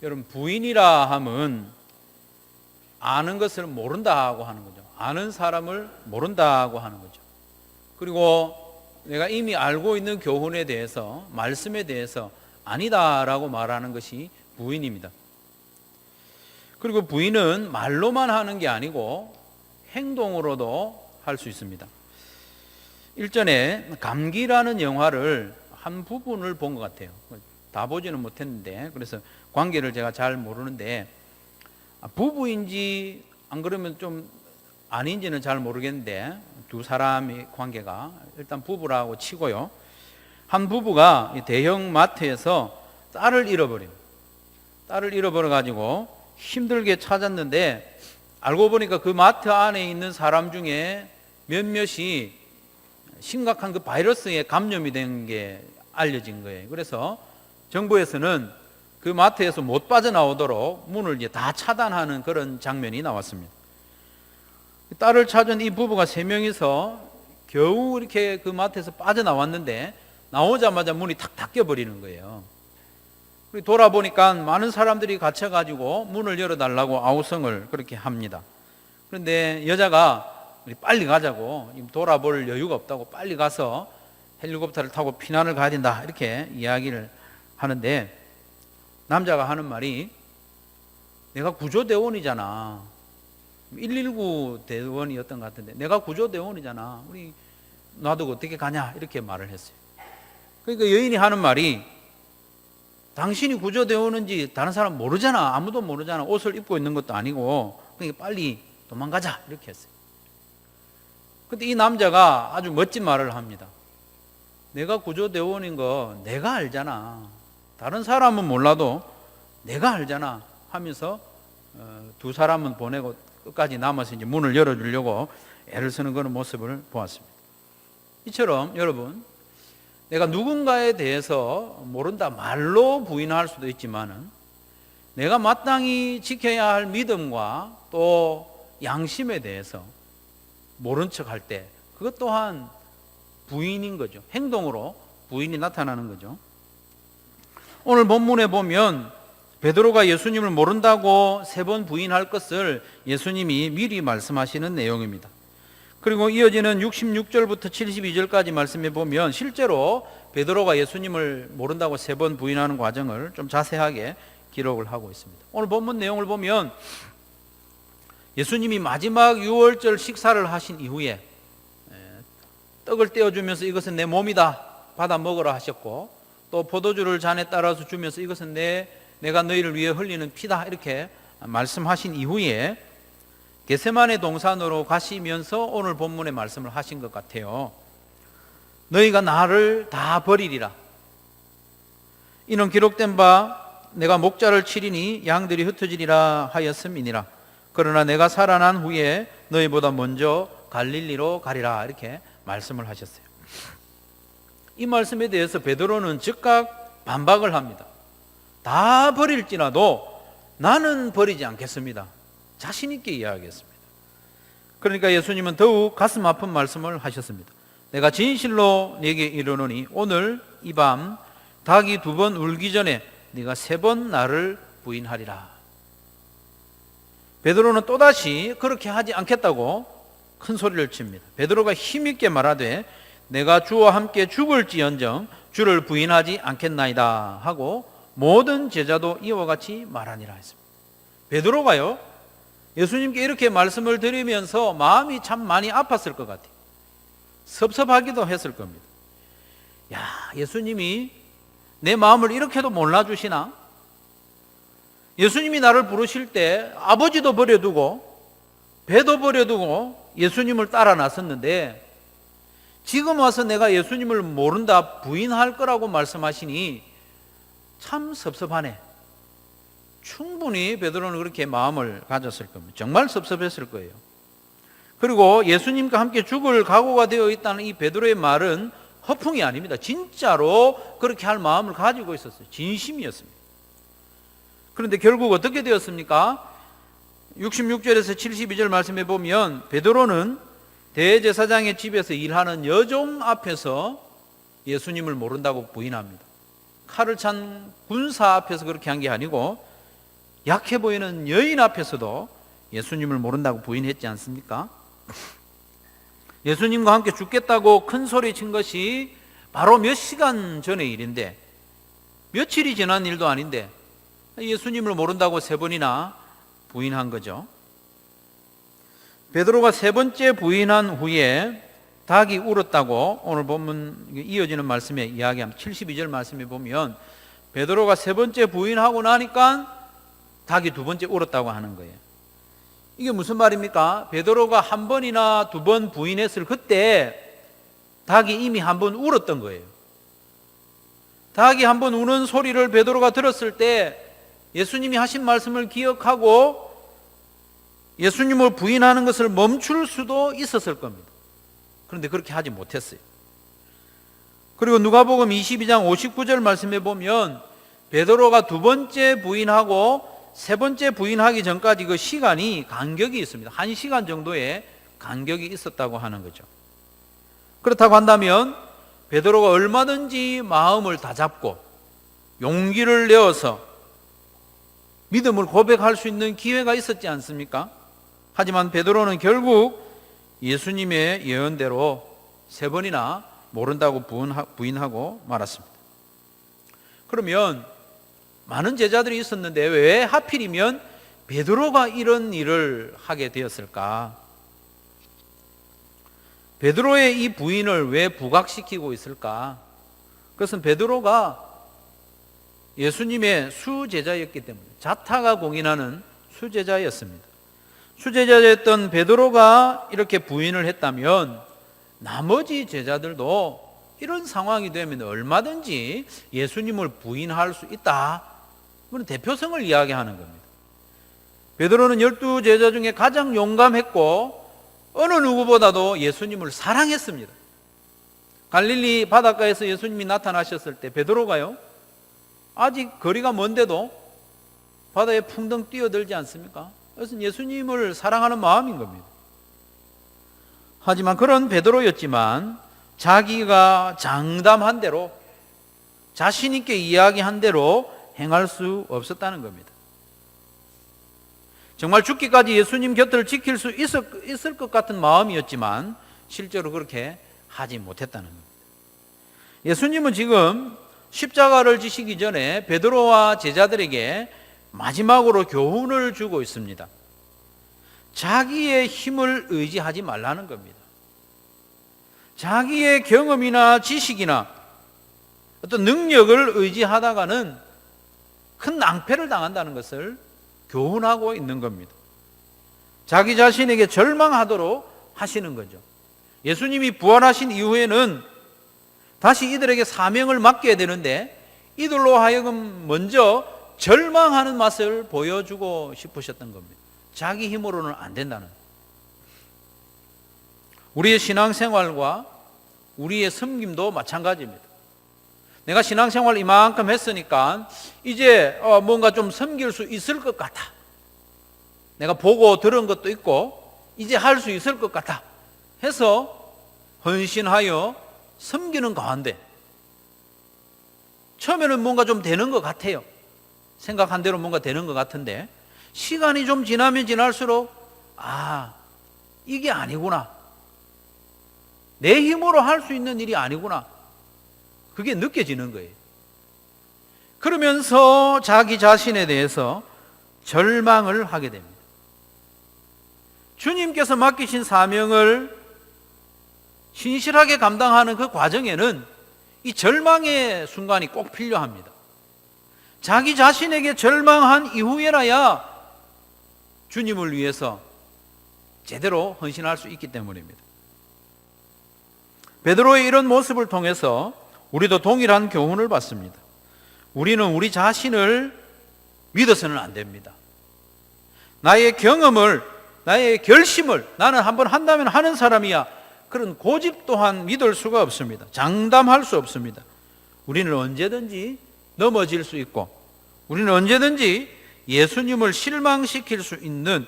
여러분, 부인이라 함은 아는 것을 모른다고 하는 거죠. 아는 사람을 모른다고 하는 거죠. 그리고 내가 이미 알고 있는 교훈에 대해서, 말씀에 대해서 아니다라고 말하는 것이 부인입니다. 그리고 부인은 말로만 하는 게 아니고 행동으로도 할 수 있습니다. 일전에 감기라는 영화를 한 부분을 본 것 같아요. 다 보지는 못했는데, 그래서 관계를 제가 잘 모르는데, 부부인지 안 그러면 좀 아닌지는 잘 모르겠는데, 두 사람의 관계가 일단 부부라고 치고요. 한 부부가 대형 마트에서 딸을 잃어버려요. 딸을 잃어버려 가지고 힘들게 찾았는데, 알고 보니까 그 마트 안에 있는 사람 중에 몇몇이 심각한 그 바이러스에 감염이 된 게 알려진 거예요. 그래서 정부에서는 그 마트에서 못 빠져나오도록 문을 이제 다 차단하는 그런 장면이 나왔습니다. 딸을 찾은 이 부부가 3명이서 겨우 이렇게 그 마트에서 빠져나왔는데, 나오자마자 문이 탁 닫혀버리는 거예요. 돌아보니까 많은 사람들이 갇혀가지고 문을 열어달라고 아우성을 그렇게 합니다. 그런데 여자가 우리 빨리 가자고, 돌아볼 여유가 없다고 빨리 가서 헬리콥터를 타고 피난을 가야 된다, 이렇게 이야기를 하는데, 남자가 하는 말이, 내가 구조대원이잖아. 119 대원이었던 것 같은데, 내가 구조대원이잖아. 우리 놔두고 어떻게 가냐, 이렇게 말을 했어요. 그러니까 여인이 하는 말이, 당신이 구조대원인지 다른 사람 모르잖아. 아무도 모르잖아. 옷을 입고 있는 것도 아니고. 그러니까 빨리 도망가자, 이렇게 했어요. 근데 이 남자가 아주 멋진 말을 합니다. 내가 구조대원인 거 내가 알잖아. 다른 사람은 몰라도 내가 알잖아 하면서 두 사람은 보내고 끝까지 남아서 이제 문을 열어주려고 애를 쓰는 그런 모습을 보았습니다. 이처럼 여러분, 내가 누군가에 대해서 모른다 말로 부인할 수도 있지만은, 내가 마땅히 지켜야 할 믿음과 또 양심에 대해서 모른 척할 때, 그것 또한 부인인 거죠. 행동으로 부인이 나타나는 거죠. 오늘 본문에 보면 베드로가 예수님을 모른다고 3번 부인할 것을 예수님이 미리 말씀하시는 내용입니다. 그리고 이어지는 66절부터 72절까지 말씀해 보면 실제로 베드로가 예수님을 모른다고 3번 부인하는 과정을 좀 자세하게 기록을 하고 있습니다. 오늘 본문 내용을 보면 예수님이 마지막 유월절 식사를 하신 이후에 떡을 떼어주면서 이것은 내 몸이다, 받아 먹으라 하셨고, 또 포도주를 잔에 따라서 주면서 이것은 내가 너희를 위해 흘리는 피다, 이렇게 말씀하신 이후에 겟세마네 동산으로 가시면서 오늘 본문의 말씀을 하신 것 같아요. 너희가 나를 다 버리리라. 이는 기록된 바 내가 목자를 치리니 양들이 흩어지리라 하였음이니라. 그러나 내가 살아난 후에 너희보다 먼저 갈릴리로 가리라, 이렇게 말씀을 하셨어요. 이 말씀에 대해서 베드로는 즉각 반박을 합니다. 다 버릴지라도 나는 버리지 않겠습니다. 자신 있게 이야기했습니다. 그러니까 예수님은 더욱 가슴 아픈 말씀을 하셨습니다. 내가 진실로 네게 이르노니 오늘 이 밤 닭이 2번 울기 전에 네가 3번 나를 부인하리라. 베드로는 또다시 그렇게 하지 않겠다고 큰 소리를 칩니다. 베드로가 힘있게 말하되 내가 주와 함께 죽을지언정 주를 부인하지 않겠나이다 하고 모든 제자도 이와 같이 말하니라 했습니다. 베드로가요, 예수님께 이렇게 말씀을 드리면서 마음이 참 많이 아팠을 것 같아요. 섭섭하기도 했을 겁니다. 야, 예수님이 내 마음을 이렇게도 몰라주시나? 예수님이 나를 부르실 때 아버지도 버려두고 배도 버려두고 예수님을 따라 나섰는데, 지금 와서 내가 예수님을 모른다, 부인할 거라고 말씀하시니 참 섭섭하네. 충분히 베드로는 그렇게 마음을 가졌을 겁니다. 정말 섭섭했을 거예요. 그리고 예수님과 함께 죽을 각오가 되어 있다는 이 베드로의 말은 허풍이 아닙니다. 진짜로 그렇게 할 마음을 가지고 있었어요. 진심이었습니다. 그런데 결국 어떻게 되었습니까? 66절에서 72절 말씀해 보면 베드로는 대제사장의 집에서 일하는 여종 앞에서 예수님을 모른다고 부인합니다. 칼을 찬 군사 앞에서 그렇게 한 게 아니고 약해 보이는 여인 앞에서도 예수님을 모른다고 부인했지 않습니까? 예수님과 함께 죽겠다고 큰 소리 친 것이 바로 몇 시간 전의 일인데, 며칠이 지난 일도 아닌데 예수님을 모른다고 3번이나 부인한 거죠. 베드로가 3번째 부인한 후에 닭이 울었다고 오늘 본문 이어지는 말씀에 이야기하면 72절 말씀에 보면 베드로가 3번째 부인하고 나니까 닭이 2번째 울었다고 하는 거예요. 이게 무슨 말입니까? 베드로가 1번이나 2번 부인했을 그때 닭이 이미 1번 울었던 거예요. 닭이 1번 우는 소리를 베드로가 들었을 때 예수님이 하신 말씀을 기억하고 예수님을 부인하는 것을 멈출 수도 있었을 겁니다. 그런데 그렇게 하지 못했어요. 그리고 누가복음 22장 59절 말씀에 보면 베드로가 2번째 부인하고 3번째 부인하기 전까지 그 시간이 간격이 있습니다. 1시간 정도의 간격이 있었다고 하는 거죠. 그렇다고 한다면 베드로가 얼마든지 마음을 다잡고 용기를 내어서 믿음을 고백할 수 있는 기회가 있었지 않습니까? 하지만 베드로는 결국 예수님의 예언대로 3번이나 모른다고 부인하고 말았습니다. 그러면 많은 제자들이 있었는데 왜 하필이면 베드로가 이런 일을 하게 되었을까? 베드로의 이 부인을 왜 부각시키고 있을까? 그것은 베드로가 예수님의 수제자였기 때문에, 자타가 공인하는 수제자였습니다. 수제자였던 베드로가 이렇게 부인을 했다면 나머지 제자들도 이런 상황이 되면 얼마든지 예수님을 부인할 수 있다. 그런 대표성을 이야기하는 겁니다. 베드로는 12제자 중에 가장 용감했고 어느 누구보다도 예수님을 사랑했습니다. 갈릴리 바닷가에서 예수님이 나타나셨을 때 베드로가요, 아직 거리가 먼데도 바다에 풍덩 뛰어들지 않습니까? 그것은 예수님을 사랑하는 마음인 겁니다. 하지만 그런 베드로였지만 자기가 장담한 대로, 자신 있게 이야기한 대로 행할 수 없었다는 겁니다. 정말 죽기까지 예수님 곁을 지킬 수 있을 것 같은 마음이었지만 실제로 그렇게 하지 못했다는 겁니다. 예수님은 지금 십자가를 지시기 전에 베드로와 제자들에게 마지막으로 교훈을 주고 있습니다. 자기의 힘을 의지하지 말라는 겁니다. 자기의 경험이나 지식이나 어떤 능력을 의지하다가는 큰 낭패를 당한다는 것을 교훈하고 있는 겁니다. 자기 자신에게 절망하도록 하시는 거죠. 예수님이 부활하신 이후에는 다시 이들에게 사명을 맡겨야 되는데 이들로 하여금 먼저 절망하는 맛을 보여주고 싶으셨던 겁니다. 자기 힘으로는 안 된다는. 우리의 신앙생활과 우리의 섬김도 마찬가지입니다. 내가 신앙생활 이만큼 했으니까 이제 뭔가 좀 섬길 수 있을 것 같아. 내가 보고 들은 것도 있고 이제 할 수 있을 것 같아 해서 헌신하여 섬기는 가운데 처음에는 뭔가 좀 되는 것 같아요. 생각한 대로 뭔가 되는 것 같은데 시간이 좀 지나면 지날수록 이게 아니구나. 내 힘으로 할 수 있는 일이 아니구나. 그게 느껴지는 거예요. 그러면서 자기 자신에 대해서 절망을 하게 됩니다. 주님께서 맡기신 사명을 신실하게 감당하는 그 과정에는 이 절망의 순간이 꼭 필요합니다. 자기 자신에게 절망한 이후에라야 주님을 위해서 제대로 헌신할 수 있기 때문입니다. 베드로의 이런 모습을 통해서 우리도 동일한 교훈을 받습니다. 우리는 우리 자신을 믿어서는 안 됩니다. 나의 경험을, 나의 결심을 나는 한번 한다면 하는 사람이야. 그런 고집 또한 믿을 수가 없습니다. 장담할 수 없습니다. 우리는 언제든지 넘어질 수 있고 우리는 언제든지 예수님을 실망시킬 수 있는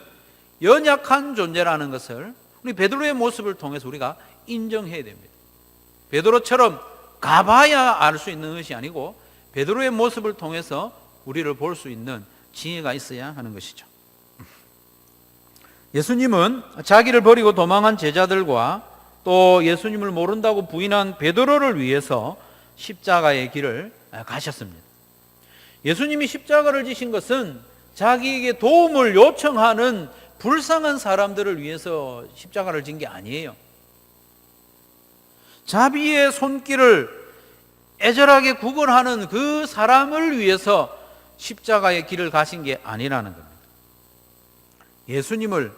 연약한 존재라는 것을 우리 베드로의 모습을 통해서 우리가 인정해야 됩니다. 베드로처럼 가봐야 알 수 있는 것이 아니고 베드로의 모습을 통해서 우리를 볼 수 있는 지혜가 있어야 하는 것이죠. 예수님은 자기를 버리고 도망한 제자들과 또 예수님을 모른다고 부인한 베드로를 위해서 십자가의 길을 가셨습니다. 예수님이 십자가를 지신 것은 자기에게 도움을 요청하는 불쌍한 사람들을 위해서 십자가를 진 게 아니에요. 자비의 손길을 애절하게 구걸하는 그 사람을 위해서 십자가의 길을 가신 게 아니라는 겁니다. 예수님을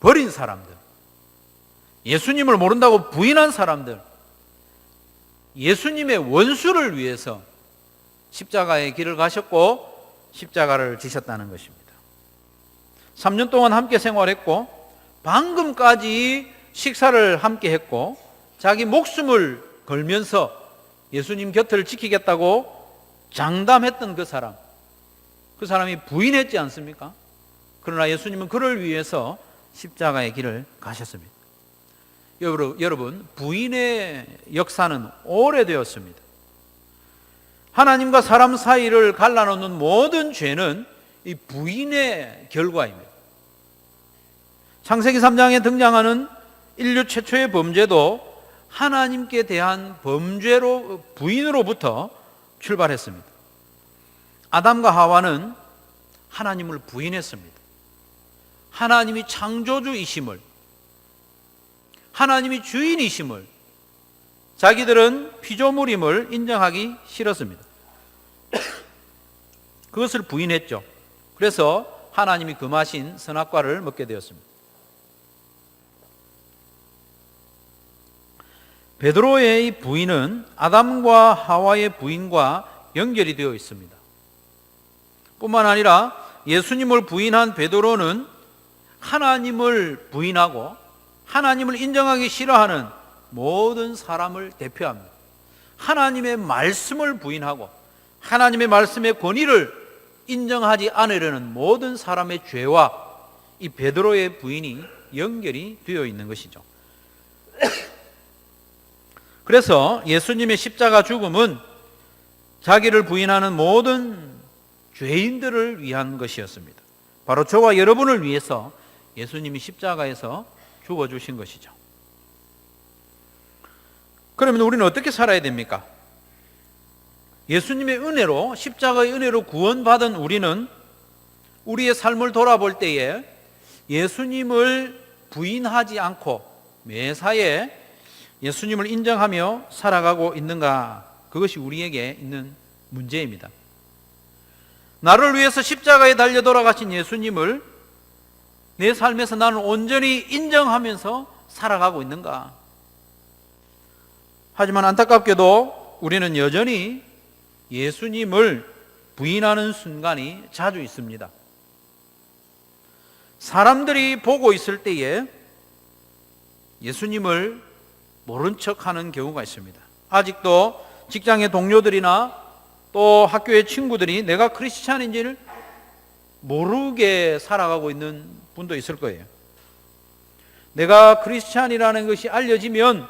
버린 사람들, 예수님을 모른다고 부인한 사람들, 예수님의 원수를 위해서 십자가의 길을 가셨고 십자가를 지셨다는 것입니다. 3년 동안 함께 생활했고 방금까지 식사를 함께 했고 자기 목숨을 걸면서 예수님 곁을 지키겠다고 장담했던 그 사람이 부인했지 않습니까? 그러나 예수님은 그를 위해서 십자가의 길을 가셨습니다. 여러분, 부인의 역사는 오래되었습니다. 하나님과 사람 사이를 갈라놓는 모든 죄는 이 부인의 결과입니다. 창세기 3장에 등장하는 인류 최초의 범죄도 하나님께 대한 부인으로부터 출발했습니다. 아담과 하와는 하나님을 부인했습니다. 하나님이 창조주이심을, 하나님이 주인이심을, 자기들은 피조물임을 인정하기 싫었습니다. 그것을 부인했죠. 그래서 하나님이 금하신 선악과를 먹게 되었습니다. 베드로의 이 부인은 아담과 하와의 부인과 연결이 되어 있습니다. 뿐만 아니라 예수님을 부인한 베드로는 하나님을 부인하고 하나님을 인정하기 싫어하는 모든 사람을 대표합니다. 하나님의 말씀을 부인하고 하나님의 말씀의 권위를 인정하지 않으려는 모든 사람의 죄와 이 베드로의 부인이 연결이 되어 있는 것이죠. 그래서 예수님의 십자가 죽음은 자기를 부인하는 모든 죄인들을 위한 것이었습니다. 바로 저와 여러분을 위해서 예수님이 십자가에서 죽어주신 것이죠. 그러면 우리는 어떻게 살아야 됩니까? 예수님의 은혜로, 십자가의 은혜로 구원받은 우리는 우리의 삶을 돌아볼 때에 예수님을 부인하지 않고 매사에 예수님을 인정하며 살아가고 있는가? 그것이 우리에게 있는 문제입니다. 나를 위해서 십자가에 달려 돌아가신 예수님을 내 삶에서 나는 온전히 인정하면서 살아가고 있는가? 하지만 안타깝게도 우리는 여전히 예수님을 부인하는 순간이 자주 있습니다. 사람들이 보고 있을 때에 예수님을 모른 척하는 경우가 있습니다. 아직도 직장의 동료들이나 또 학교의 친구들이 내가 크리스찬인지를 모르게 살아가고 있는 분도 있을 거예요. 내가 크리스찬이라는 것이 알려지면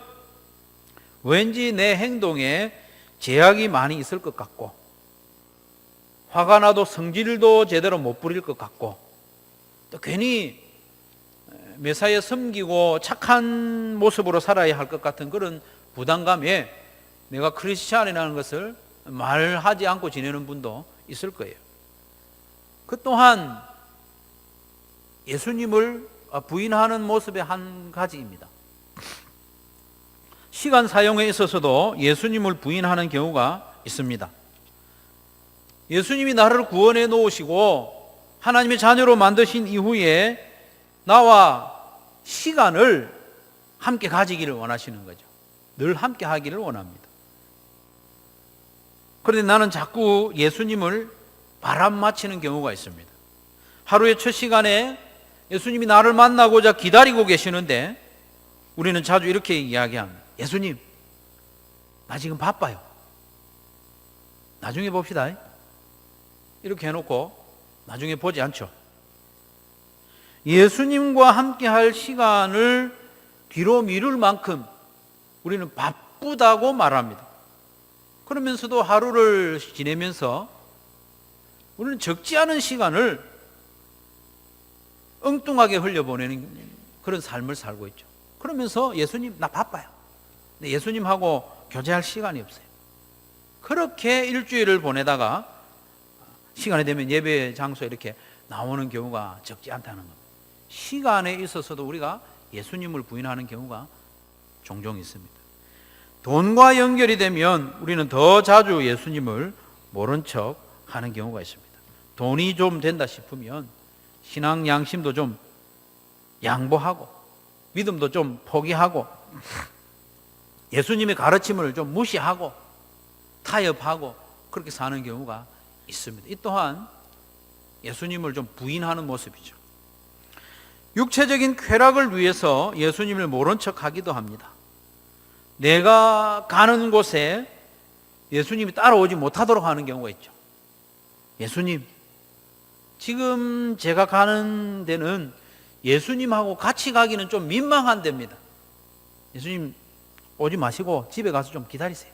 왠지 내 행동에 제약이 많이 있을 것 같고, 화가 나도 성질도 제대로 못 부릴 것 같고, 또 괜히 메사에 섬기고 착한 모습으로 살아야 할 것 같은 그런 부담감에 내가 크리스찬이라는 것을 말하지 않고 지내는 분도 있을 거예요. 그 또한 예수님을 부인하는 모습의 한 가지입니다. 시간 사용에 있어서도 예수님을 부인하는 경우가 있습니다. 예수님이 나를 구원해 놓으시고 하나님의 자녀로 만드신 이후에 나와 시간을 함께 가지기를 원하시는 거죠. 늘 함께 하기를 원합니다. 그런데 나는 자꾸 예수님을 바람맞히는 경우가 있습니다. 하루의 첫 시간에 예수님이 나를 만나고자 기다리고 계시는데 우리는 자주 이렇게 이야기합니다. 예수님, 나 지금 바빠요. 나중에 봅시다. 이렇게 해놓고 나중에 보지 않죠. 예수님과 함께 할 시간을 뒤로 미룰 만큼 우리는 바쁘다고 말합니다. 그러면서도 하루를 지내면서 우리는 적지 않은 시간을 엉뚱하게 흘려보내는 그런 삶을 살고 있죠. 그러면서 예수님 나 바빠요. 근데 예수님하고 교제할 시간이 없어요. 그렇게 일주일을 보내다가 시간이 되면 예배 장소에 이렇게 나오는 경우가 적지 않다는 겁니다. 시간에 있어서도 우리가 예수님을 부인하는 경우가 종종 있습니다. 돈과 연결이 되면 우리는 더 자주 예수님을 모른 척 하는 경우가 있습니다. 돈이 좀 된다 싶으면 신앙 양심도 좀 양보하고 믿음도 좀 포기하고 예수님의 가르침을 좀 무시하고 타협하고 그렇게 사는 경우가 있습니다. 이 또한 예수님을 좀 부인하는 모습이죠. 육체적인 쾌락을 위해서 예수님을 모른 척 하기도 합니다. 내가 가는 곳에 예수님이 따라오지 못하도록 하는 경우가 있죠. 예수님, 지금 제가 가는 데는 예수님하고 같이 가기는 좀 민망한 데입니다. 예수님 오지 마시고 집에 가서 좀 기다리세요.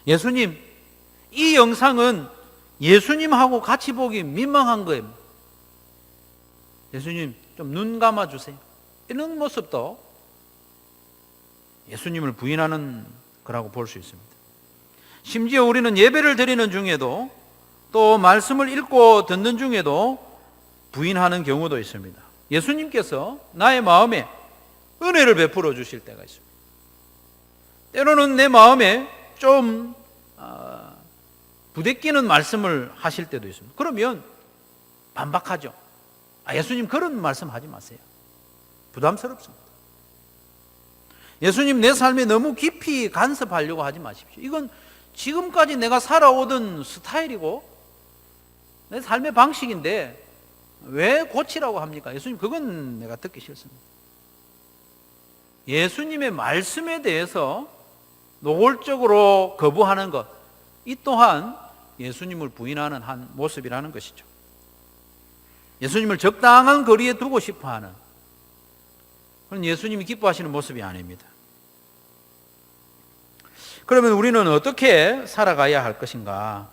예수님, 이 영상은 예수님하고 같이 보기 민망한 거예요. 예수님 좀 눈 감아주세요. 이런 모습도 예수님을 부인하는 거라고 볼 수 있습니다. 심지어 우리는 예배를 드리는 중에도 또 말씀을 읽고 듣는 중에도 부인하는 경우도 있습니다. 예수님께서 나의 마음에 은혜를 베풀어 주실 때가 있습니다. 때로는 내 마음에 좀 부대끼는 말씀을 하실 때도 있습니다. 그러면 반박하죠. 예수님 그런 말씀 하지 마세요. 부담스럽습니다. 예수님 내 삶에 너무 깊이 간섭하려고 하지 마십시오. 이건 지금까지 내가 살아오던 스타일이고 내 삶의 방식인데 왜 고치라고 합니까? 예수님 그건 내가 듣기 싫습니다. 예수님의 말씀에 대해서 노골적으로 거부하는 것, 이 또한 예수님을 부인하는 한 모습이라는 것이죠. 예수님을 적당한 거리에 두고 싶어하는 그런 예수님이 기뻐하시는 모습이 아닙니다. 그러면 우리는 어떻게 살아가야 할 것인가?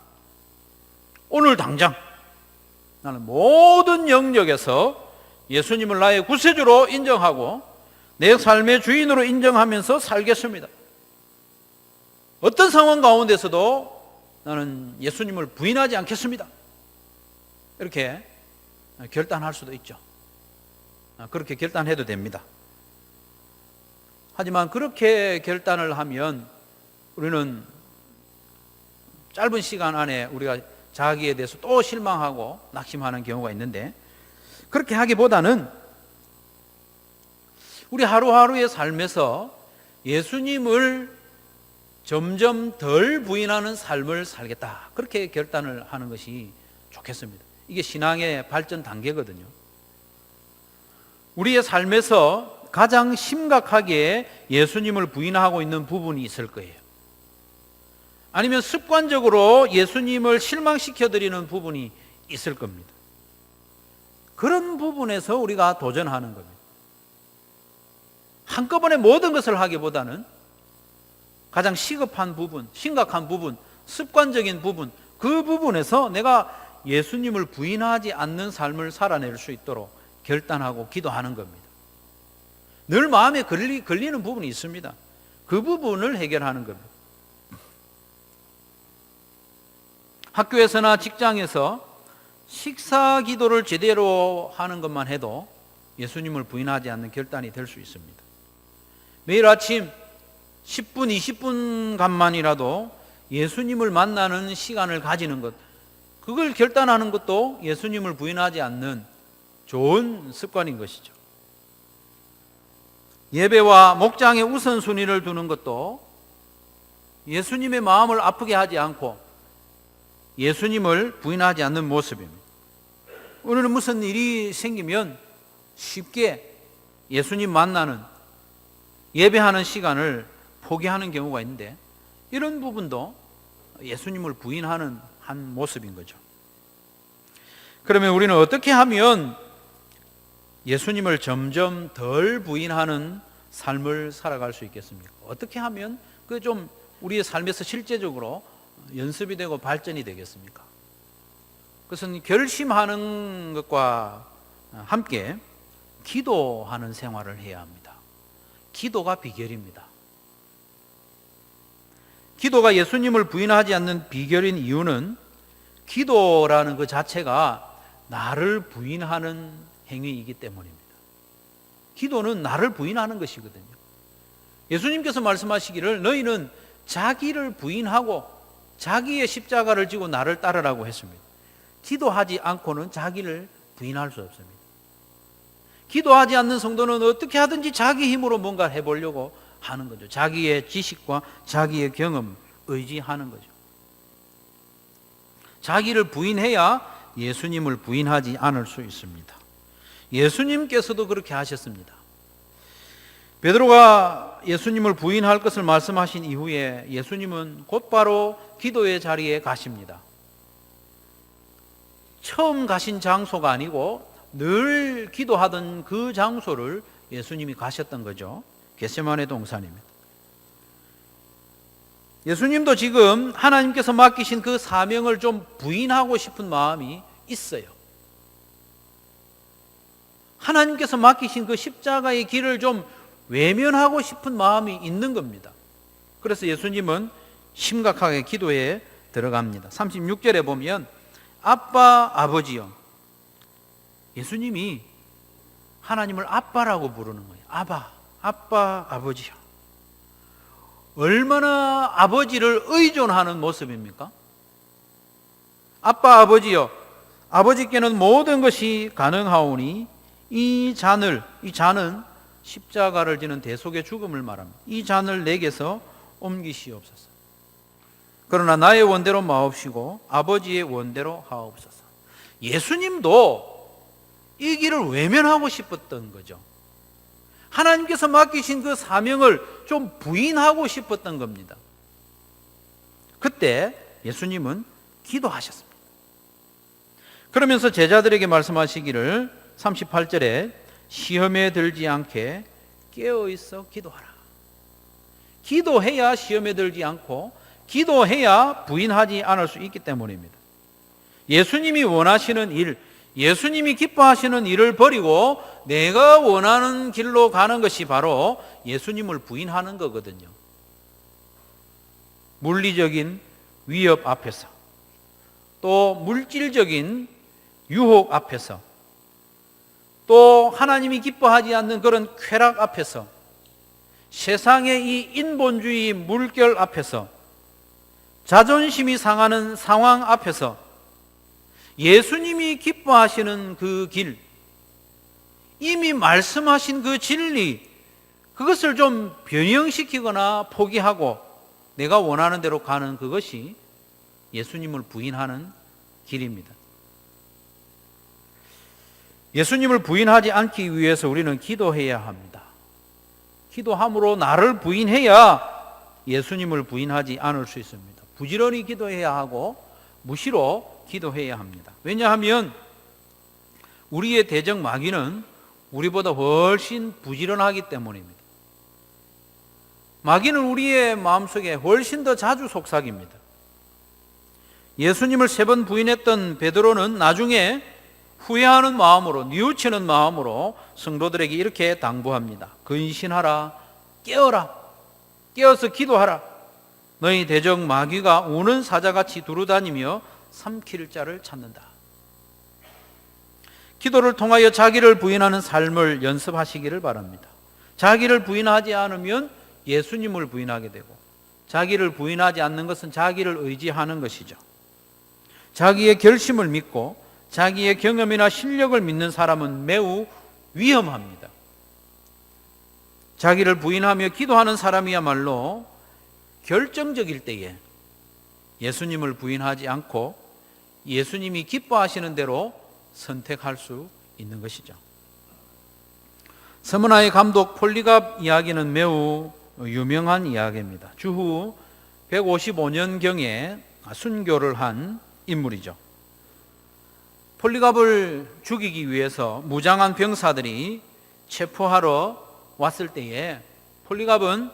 오늘 당장 나는 모든 영역에서 예수님을 나의 구세주로 인정하고 내 삶의 주인으로 인정하면서 살겠습니다. 어떤 상황 가운데서도 나는 예수님을 부인하지 않겠습니다. 이렇게 결단할 수도 있죠. 그렇게 결단해도 됩니다. 하지만 그렇게 결단을 하면 우리는 짧은 시간 안에 우리가 자기에 대해서 또 실망하고 낙심하는 경우가 있는데, 그렇게 하기보다는 우리 하루하루의 삶에서 예수님을 점점 덜 부인하는 삶을 살겠다, 그렇게 결단을 하는 것이 좋겠습니다. 이게 신앙의 발전 단계거든요. 우리의 삶에서 가장 심각하게 예수님을 부인하고 있는 부분이 있을 거예요. 아니면 습관적으로 예수님을 실망시켜드리는 부분이 있을 겁니다. 그런 부분에서 우리가 도전하는 겁니다. 한꺼번에 모든 것을 하기보다는 가장 시급한 부분, 심각한 부분, 습관적인 부분, 그 부분에서 내가 예수님을 부인하지 않는 삶을 살아낼 수 있도록 결단하고 기도하는 겁니다. 늘 마음에 걸리는 부분이 있습니다. 그 부분을 해결하는 겁니다. 학교에서나 직장에서 식사 기도를 제대로 하는 것만 해도 예수님을 부인하지 않는 결단이 될 수 있습니다. 매일 아침 10분, 20분간만이라도 예수님을 만나는 시간을 가지는 것, 그걸 결단하는 것도 예수님을 부인하지 않는 좋은 습관인 것이죠. 예배와 목장의 우선순위를 두는 것도 예수님의 마음을 아프게 하지 않고 예수님을 부인하지 않는 모습입니다. 오늘은 무슨 일이 생기면 쉽게 예수님 만나는, 예배하는 시간을 포기하는 경우가 있는데, 이런 부분도 예수님을 부인하는 한 모습인 거죠. 그러면 우리는 어떻게 하면 예수님을 점점 덜 부인하는 삶을 살아갈 수 있겠습니까? 어떻게 하면 그 좀 우리의 삶에서 실제적으로 연습이 되고 발전이 되겠습니까? 그것은 결심하는 것과 함께 기도하는 생활을 해야 합니다. 기도가 비결입니다. 기도가 예수님을 부인하지 않는 비결인 이유는 기도라는 그 자체가 나를 부인하는 행위이기 때문입니다. 기도는 나를 부인하는 것이거든요. 예수님께서 말씀하시기를 너희는 자기를 부인하고 자기의 십자가를 지고 나를 따르라고 했습니다. 기도하지 않고는 자기를 부인할 수 없습니다. 기도하지 않는 성도는 어떻게 하든지 자기 힘으로 뭔가 해보려고 하는 거죠. 자기의 지식과 자기의 경험, 의지하는 거죠. 자기를 부인해야 예수님을 부인하지 않을 수 있습니다. 예수님께서도 그렇게 하셨습니다. 베드로가 예수님을 부인할 것을 말씀하신 이후에 예수님은 곧바로 기도의 자리에 가십니다. 처음 가신 장소가 아니고 늘 기도하던 그 장소를 예수님이 가셨던 거죠. 겟세마네 동산입니다. 예수님도 지금 하나님께서 맡기신 그 사명을 좀 부인하고 싶은 마음이 있어요. 하나님께서 맡기신 그 십자가의 길을 좀 외면하고 싶은 마음이 있는 겁니다. 그래서 예수님은 심각하게 기도에 들어갑니다. 36절에 보면 아빠, 아버지요. 예수님이 하나님을 아빠라고 부르는 거예요. 아빠, 아버지요. 얼마나 아버지를 의존하는 모습입니까? 아빠, 아버지요. 아버지께는 모든 것이 가능하오니 이 잔은 십자가를 지는 대속의 죽음을 말합니다. 이 잔을 내게서 옮기시옵소서. 그러나 나의 원대로 마옵시고 아버지의 원대로 하옵소서. 예수님도 이 길을 외면하고 싶었던 거죠. 하나님께서 맡기신 그 사명을 좀 부인하고 싶었던 겁니다. 그때 예수님은 기도하셨습니다. 그러면서 제자들에게 말씀하시기를 38절에 시험에 들지 않게 깨어있어 기도하라. 기도해야 시험에 들지 않고 기도해야 부인하지 않을 수 있기 때문입니다. 예수님이 원하시는 일, 예수님이 기뻐하시는 일을 버리고 내가 원하는 길로 가는 것이 바로 예수님을 부인하는 거거든요. 물리적인 위협 앞에서, 또 물질적인 유혹 앞에서, 또 하나님이 기뻐하지 않는 그런 쾌락 앞에서, 세상의 이 인본주의 물결 앞에서, 자존심이 상하는 상황 앞에서 예수님이 기뻐하시는 그 길, 이미 말씀하신 그 진리, 그것을 좀 변형시키거나 포기하고 내가 원하는 대로 가는 그것이 예수님을 부인하는 길입니다. 예수님을 부인하지 않기 위해서 우리는 기도해야 합니다. 기도함으로 나를 부인해야 예수님을 부인하지 않을 수 있습니다. 부지런히 기도해야 하고 무시로 기도해야 합니다. 왜냐하면 우리의 대적 마귀는 우리보다 훨씬 부지런하기 때문입니다. 마귀는 우리의 마음속에 훨씬 더 자주 속삭입니다. 예수님을 3번 부인했던 베드로는 나중에 후회하는 마음으로, 뉘우치는 마음으로 성도들에게 이렇게 당부합니다. 근신하라, 깨어라, 깨어서 기도하라. 너희 대적 마귀가 우는 사자같이 두루다니며 삼킬 자를 찾는다. 기도를 통하여 자기를 부인하는 삶을 연습하시기를 바랍니다. 자기를 부인하지 않으면 예수님을 부인하게 되고, 자기를 부인하지 않는 것은 자기를 의지하는 것이죠. 자기의 결심을 믿고 자기의 경험이나 실력을 믿는 사람은 매우 위험합니다. 자기를 부인하며 기도하는 사람이야말로 결정적일 때에 예수님을 부인하지 않고 예수님이 기뻐하시는 대로 선택할 수 있는 것이죠. 서문화의 감독 폴리갑 이야기는 매우 유명한 이야기입니다. 주후 155년경에 순교를 한 인물이죠. 폴리갑을 죽이기 위해서 무장한 병사들이 체포하러 왔을 때에 폴리갑은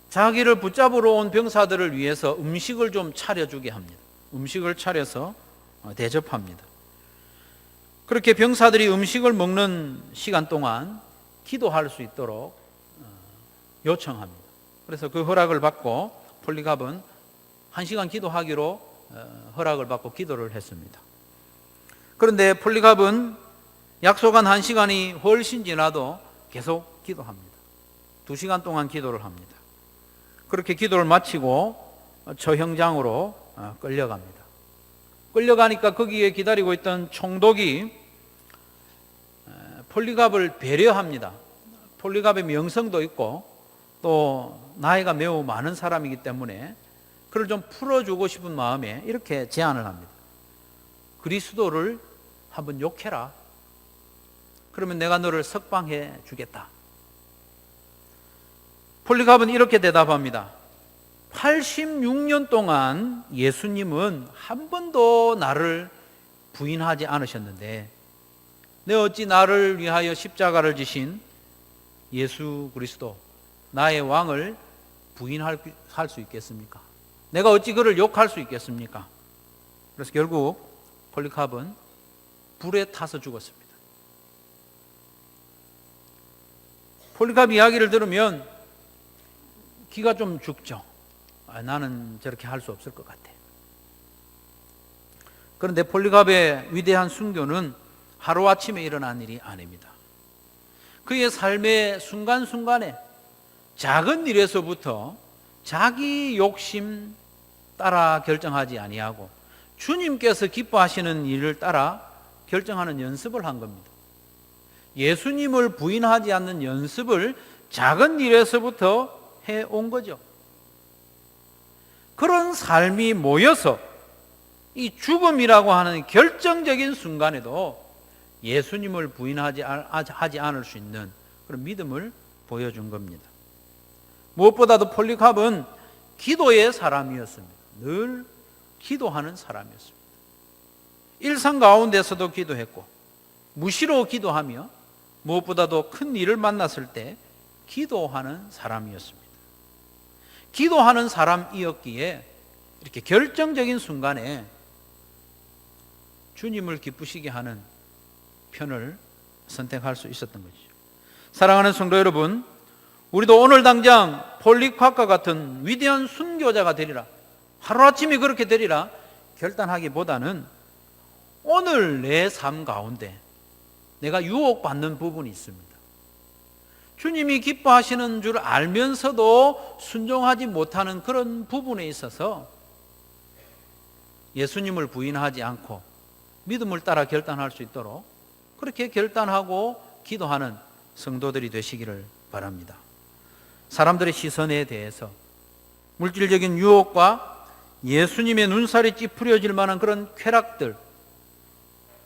자기를 붙잡으러 온 병사들을 위해서 음식을 좀 차려주게 합니다. 음식을 차려서 대접합니다. 그렇게 병사들이 음식을 먹는 시간 동안 기도할 수 있도록 요청합니다. 그래서 그 허락을 받고 폴리갑은 1시간 기도하기로 허락을 받고 기도를 했습니다. 그런데 폴리갑은 약속한 1시간이 훨씬 지나도 계속 기도합니다. 2시간 동안 기도를 합니다. 그렇게 기도를 마치고 처형장으로 끌려갑니다. 끌려가니까 거기에 기다리고 있던 총독이 폴리갑을 배려합니다. 폴리갑의 명성도 있고 또 나이가 매우 많은 사람이기 때문에 그를 좀 풀어주고 싶은 마음에 이렇게 제안을 합니다. 그리스도를 한번 욕해라. 그러면 내가 너를 석방해 주겠다. 폴리갑은 이렇게 대답합니다. 86년 동안 예수님은 한 번도 나를 부인하지 않으셨는데 내 어찌 나를 위하여 십자가를 지신 예수 그리스도 나의 왕을 부인할 수 있겠습니까? 내가 어찌 그를 욕할 수 있겠습니까? 그래서 결국 폴리갑은 불에 타서 죽었습니다. 폴리갑 이야기를 들으면 기가 좀 죽죠. 나는 저렇게 할 수 없을 것 같아. 그런데 폴리갑의 위대한 순교는 하루아침에 일어난 일이 아닙니다. 그의 삶의 순간순간에 작은 일에서부터 자기 욕심 따라 결정하지 아니하고 주님께서 기뻐하시는 일을 따라 결정하는 연습을 한 겁니다. 예수님을 부인하지 않는 연습을 작은 일에서부터 해온 거죠. 그런 삶이 모여서 이 죽음이라고 하는 결정적인 순간에도 예수님을 부인하지 않을 수 있는 그런 믿음을 보여준 겁니다. 무엇보다도 폴리갑은 기도의 사람이었습니다. 늘 기도하는 사람이었습니다. 일상 가운데서도 기도했고 무시로 기도하며 무엇보다도 큰 일을 만났을 때 기도하는 사람이었습니다. 기도하는 사람이었기에 이렇게 결정적인 순간에 주님을 기쁘시게 하는 편을 선택할 수 있었던 것이죠. 사랑하는 성도 여러분, 우리도 오늘 당장 폴리갑과 같은 위대한 순교자가 되리라, 하루아침에 그렇게 되리라 결단하기보다는 오늘 내 삶 가운데 내가 유혹받는 부분이 있습니다. 주님이 기뻐하시는 줄 알면서도 순종하지 못하는 그런 부분에 있어서 예수님을 부인하지 않고 믿음을 따라 결단할 수 있도록 그렇게 결단하고 기도하는 성도들이 되시기를 바랍니다. 사람들의 시선에 대해서 물질적인 유혹과 예수님의 눈살이 찌푸려질 만한 그런 쾌락들,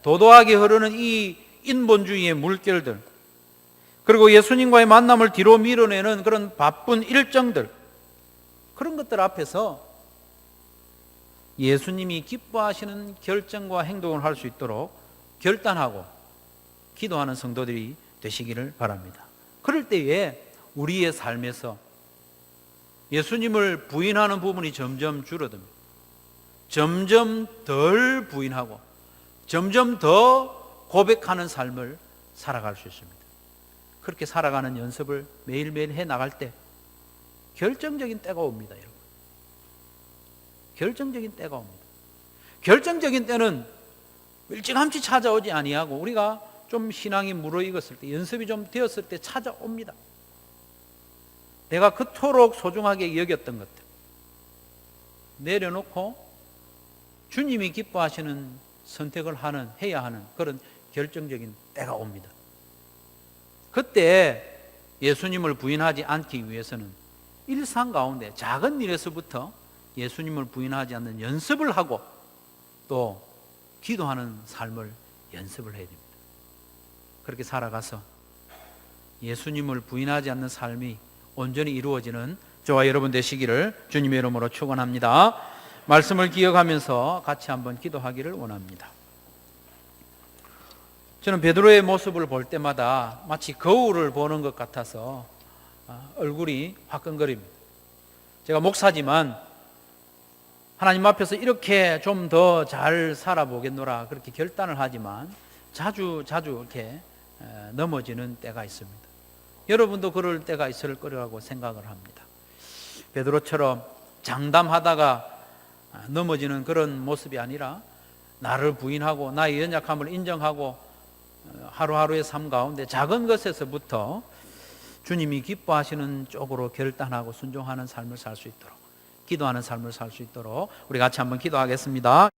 도도하게 흐르는 이 인본주의의 물결들, 그리고 예수님과의 만남을 뒤로 밀어내는 그런 바쁜 일정들, 그런 것들 앞에서 예수님이 기뻐하시는 결정과 행동을 할 수 있도록 결단하고 기도하는 성도들이 되시기를 바랍니다. 그럴 때에 우리의 삶에서 예수님을 부인하는 부분이 점점 줄어듭니다. 점점 덜 부인하고 점점 더 고백하는 삶을 살아갈 수 있습니다. 그렇게 살아가는 연습을 매일매일 해 나갈 때 결정적인 때가 옵니다, 여러분. 결정적인 때가 옵니다. 결정적인 때는 일찌감치 찾아오지 아니하고 우리가 좀 신앙이 무르익었을 때, 연습이 좀 되었을 때 찾아옵니다. 내가 그토록 소중하게 여겼던 것들 내려놓고 주님이 기뻐하시는 선택을 해야 하는 그런 결정적인 때가 옵니다. 그때 예수님을 부인하지 않기 위해서는 일상 가운데 작은 일에서부터 예수님을 부인하지 않는 연습을 하고 또 기도하는 삶을 연습을 해야 됩니다. 그렇게 살아가서 예수님을 부인하지 않는 삶이 온전히 이루어지는 저와 여러분 되시기를 주님의 이름으로 축원합니다. 말씀을 기억하면서 같이 한번 기도하기를 원합니다. 저는 베드로의 모습을 볼 때마다 마치 거울을 보는 것 같아서 얼굴이 화끈거립니다. 제가 목사지만 하나님 앞에서 이렇게 좀 더 잘 살아보겠노라 그렇게 결단을 하지만 자주 이렇게 넘어지는 때가 있습니다. 여러분도 그럴 때가 있을 거라고 생각을 합니다. 베드로처럼 장담하다가 넘어지는 그런 모습이 아니라 나를 부인하고 나의 연약함을 인정하고 하루하루의 삶 가운데 작은 것에서부터 주님이 기뻐하시는 쪽으로 결단하고 순종하는 삶을 살 수 있도록, 기도하는 삶을 살 수 있도록 우리 같이 한번 기도하겠습니다.